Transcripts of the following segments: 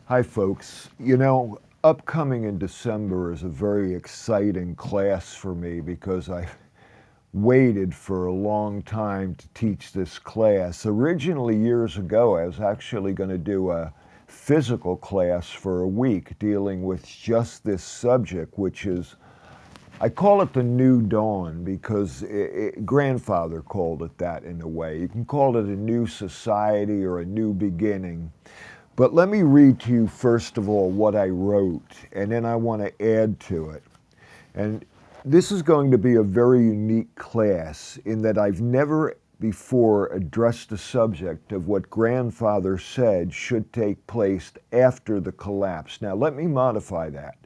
Hi, folks. Upcoming in December is a very exciting class for me because I waited for a long time to teach this class. Originally, years ago, I was actually going to do a physical class for a week dealing with just this subject, which is, I call it the new dawn because grandfather called it that in a way. You can call it a new society or a new beginning. But let me read to you first of all what I wrote, and then I want to add to it. And this is going to be a very unique class in that I've never before addressed the subject of what grandfather said should take place after the collapse. Now, let me modify that.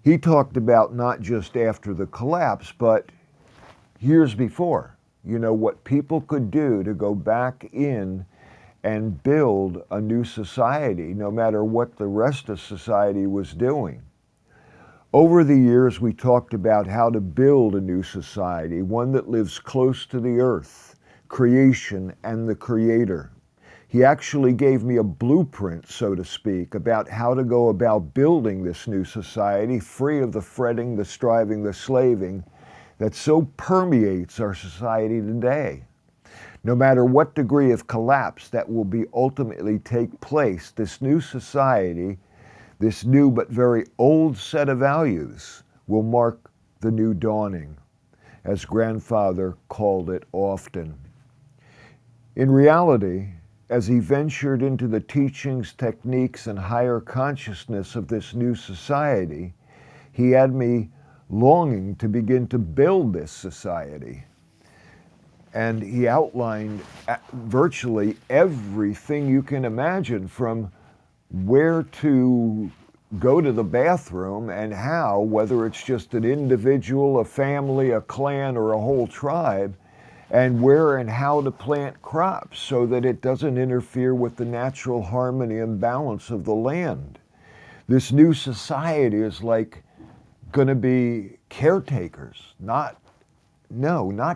He talked about not just after the collapse, but years before. What people could do to go back in and build a new society, no matter what the rest of society was doing. Over the years, we talked about how to build a new society, one that lives close to the earth, creation, and the creator. He actually gave me a blueprint, so to speak, about how to go about building this new society, free of the fretting, the striving, the slaving that so permeates our society today. No matter what degree of collapse that will be ultimately take place, this new society, this new but very old set of values will mark the new dawning, as grandfather called it often. In reality, as he ventured into the teachings, techniques, and higher consciousness of this new society, he had me longing to begin to build this society. And he outlined virtually everything you can imagine, from where to go to the bathroom and how, whether it's just an individual, a family, a clan, or a whole tribe, and where and how to plant crops so that it doesn't interfere with the natural harmony and balance of the land. This new society is like going to be caretakers, not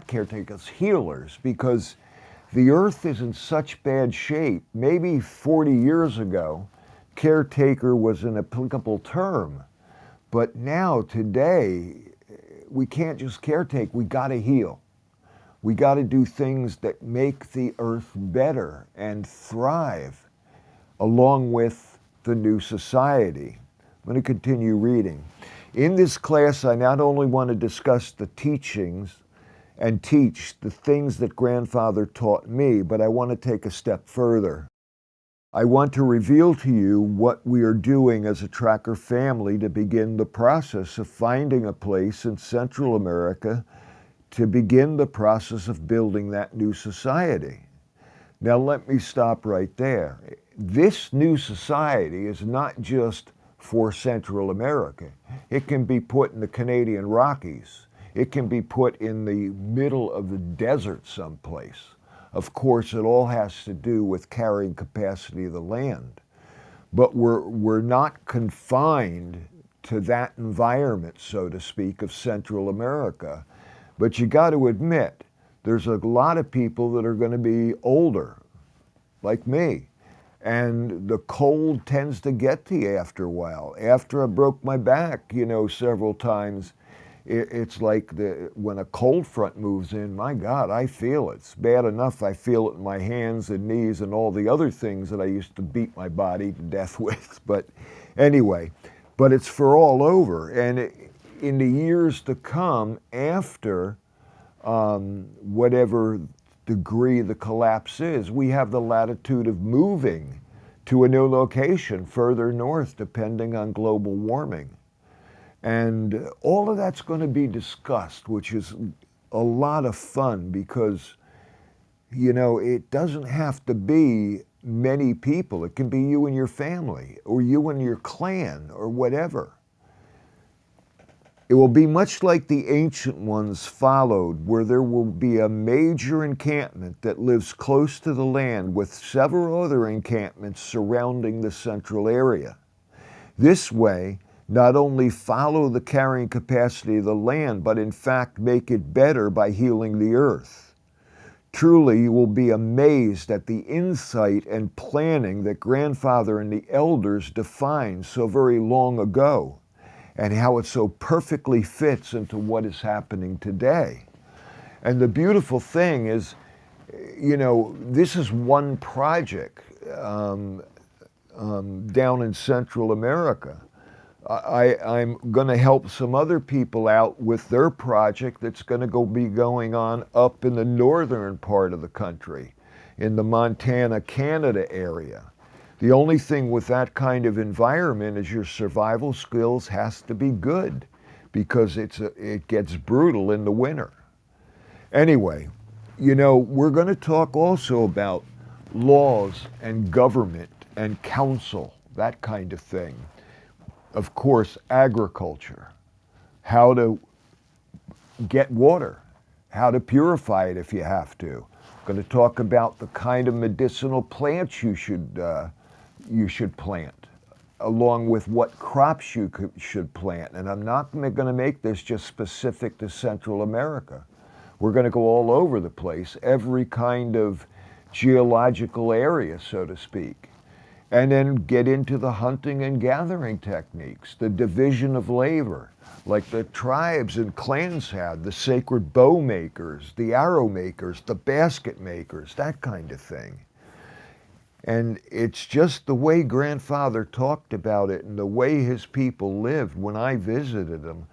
caretakers, healers, because the earth is in such bad shape. Maybe 40 years ago, caretaker was an applicable term, but now, today, we can't just caretake, we got to heal. We got to do things that make the earth better and thrive along with the new society. I'm going to continue reading. In this class, I not only want to discuss the teachings and teach the things that grandfather taught me, but I want to take a step further. I want to reveal to you what we are doing as a tracker family to begin the process of finding a place in Central America to begin the process of building that new society. Now let me stop right there. This new society is not just for Central America. It can be put in the Canadian Rockies. It can be put in the middle of the desert someplace. Of course, it all has to do with carrying capacity of the land. But we're not confined to that environment, so to speak, of Central America. But you got to admit, there's a lot of people that are going to be older, like me. And the cold tends to get to you after a while. After I broke my back, several times, it's like when a cold front moves in, my God, I feel it. It's bad enough I feel it in my hands and knees and all the other things that I used to beat my body to death with. But anyway, it's for all over. And in the years to come, after whatever degree the collapse is, we have the latitude of moving to a new location further north, depending on global warming. And all of that's going to be discussed, which is a lot of fun because, it doesn't have to be many people. It can be you and your family, or you and your clan, or whatever. It will be much like the ancient ones followed, where there will be a major encampment that lives close to the land with several other encampments surrounding the central area. This way, not only follow the carrying capacity of the land, but in fact make it better by healing the earth. Truly, you will be amazed at the insight and planning that grandfather and the elders defined so very long ago, and how it so perfectly fits into what is happening today. And the beautiful thing is, this is one project down in Central America. I'm going to help some other people out with their project that's going to be going on up in the northern part of the country, in the Montana, Canada area. The only thing with that kind of environment is your survival skills has to be good, because it gets brutal in the winter. Anyway, we're going to talk also about laws and government and council, that kind of thing. Of course, agriculture, how to get water, how to purify it if you have to. I'm going to talk about the kind of medicinal plants you should plant, along with what crops you should plant. And I'm not going to make this just specific to Central America. We're going to go all over the place, every kind of geological area, so to speak. And then get into the hunting and gathering techniques, the division of labor, like the tribes and clans had, the sacred bow makers, the arrow makers, the basket makers, that kind of thing. And it's just the way grandfather talked about it and the way his people lived. When I visited him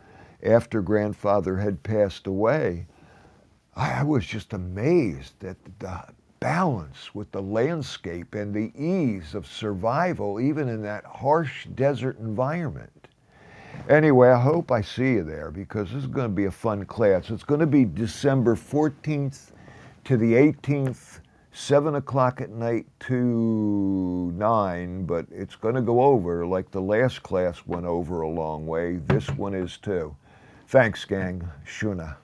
after grandfather had passed away, I was just amazed at the balance with the landscape and the ease of survival, even in that harsh desert environment. Anyway, I hope I see you there, because this is going to be a fun class. It's going to be December 14th to the 18th, 7 o'clock at night to 9, but it's going to go over like the last class went over a long way. This one is too. Thanks, gang. Shuna.